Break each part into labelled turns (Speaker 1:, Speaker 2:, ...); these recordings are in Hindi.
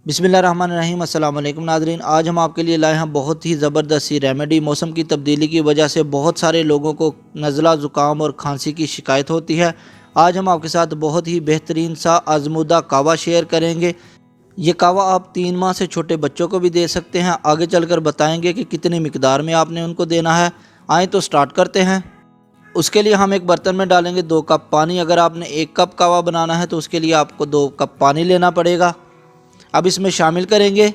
Speaker 1: बिस्मिल्लाहिर्रहमानिर्रहीम। अस्सलाम वालेकुम नाज़रीन, आज हम आपके लिए लाए हैं बहुत ही ज़बरदस्त सी रेमेडी। मौसम की तब्दीली की वजह से बहुत सारे लोगों को नज़ला, ज़ुकाम और खांसी की शिकायत होती है। आज हम आपके साथ बहुत ही बेहतरीन सा आज़मूदा कावा शेयर करेंगे। ये कावा आप 3 माह से छोटे बच्चों को भी दे सकते हैं। आगे चलकर बताएंगे कि कितनी मिकदार में आपने उनको देना है। आए तो स्टार्ट करते हैं। उसके लिए हम एक बर्तन में डालेंगे 2 कप पानी। अगर आपने 1 कप कावा बनाना है तो उसके लिए आपको 2 कप पानी लेना पड़ेगा। अब इसमें शामिल करेंगे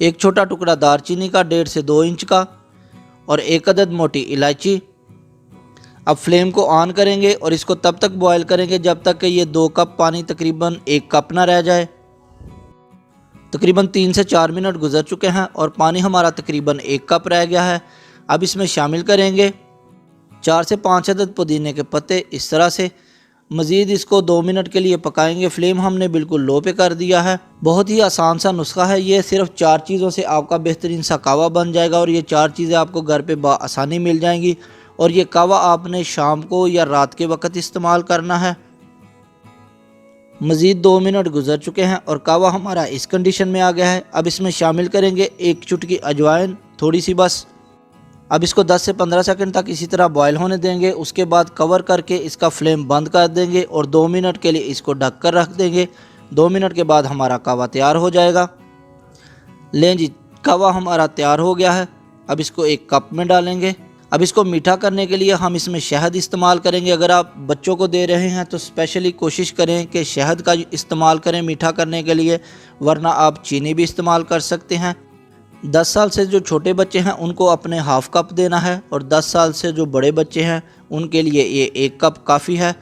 Speaker 1: एक छोटा टुकड़ा दालचीनी का 1.5 से 2 इंच का और 1 अदद मोटी इलायची। अब फ्लेम को ऑन करेंगे और इसको तब तक बॉयल करेंगे जब तक कि ये 2 कप पानी तकरीबन 1 कप ना रह जाए। तकरीबन 3 से 4 मिनट गुजर चुके हैं और पानी हमारा तकरीबन 1 कप रह गया है। अब इसमें शामिल करेंगे 4 से 5 अदद पुदीने के पत्ते। इस तरह से मज़ीद इसको 2 मिनट के लिए पकाएंगे। फ्लेम हमने बिल्कुल लो पे कर दिया है। बहुत ही आसान सा नुस्खा है। ये सिर्फ 4 चीज़ों से आपका बेहतरीन सा कावा बन जाएगा और ये 4 चीज़ें आपको घर पे आसानी मिल जाएंगी। और ये कावा आपने शाम को या रात के वक्त इस्तेमाल करना है। मज़ीद 2 मिनट गुजर चुके हैं और कावा हमारा इस कंडीशन में आ गया है। अब इसमें शामिल करेंगे 1 चुटकी अजवाइन, थोड़ी सी बस। अब इसको 10 से 15 सेकंड तक इसी तरह बॉयल होने देंगे। उसके बाद कवर करके इसका फ्लेम बंद कर देंगे और 2 मिनट के लिए इसको ढक कर रख देंगे। 2 मिनट के बाद हमारा कावा तैयार हो जाएगा। लें जी, कावा हमारा तैयार हो गया है। अब इसको एक कप में डालेंगे। अब इसको मीठा करने के लिए हम इसमें शहद इस्तेमाल करेंगे। अगर आप बच्चों को दे रहे हैं तो स्पेशली कोशिश करें कि शहद का इस्तेमाल करें मीठा करने के लिए, वरना आप चीनी भी इस्तेमाल कर सकते हैं। 10 साल से जो छोटे बच्चे हैं उनको अपने हाफ़ कप देना है और 10 साल से जो बड़े बच्चे हैं उनके लिए ये 1 कप काफ़ी है।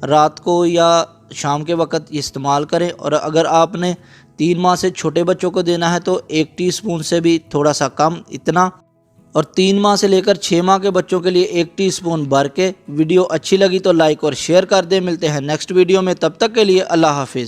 Speaker 1: रात को या शाम के वक्त इस्तेमाल करें। और अगर आपने 3 माह से छोटे बच्चों को देना है तो 1 टीस्पून से भी थोड़ा सा कम, इतना। और 3 माह से लेकर 6 माह के बच्चों के लिए 1 टीस्पून भर के। वीडियो अच्छी लगी तो लाइक और शेयर कर दें। मिलते हैं नेक्स्ट वीडियो में, तब तक के लिए अल्लाह हाफिज़।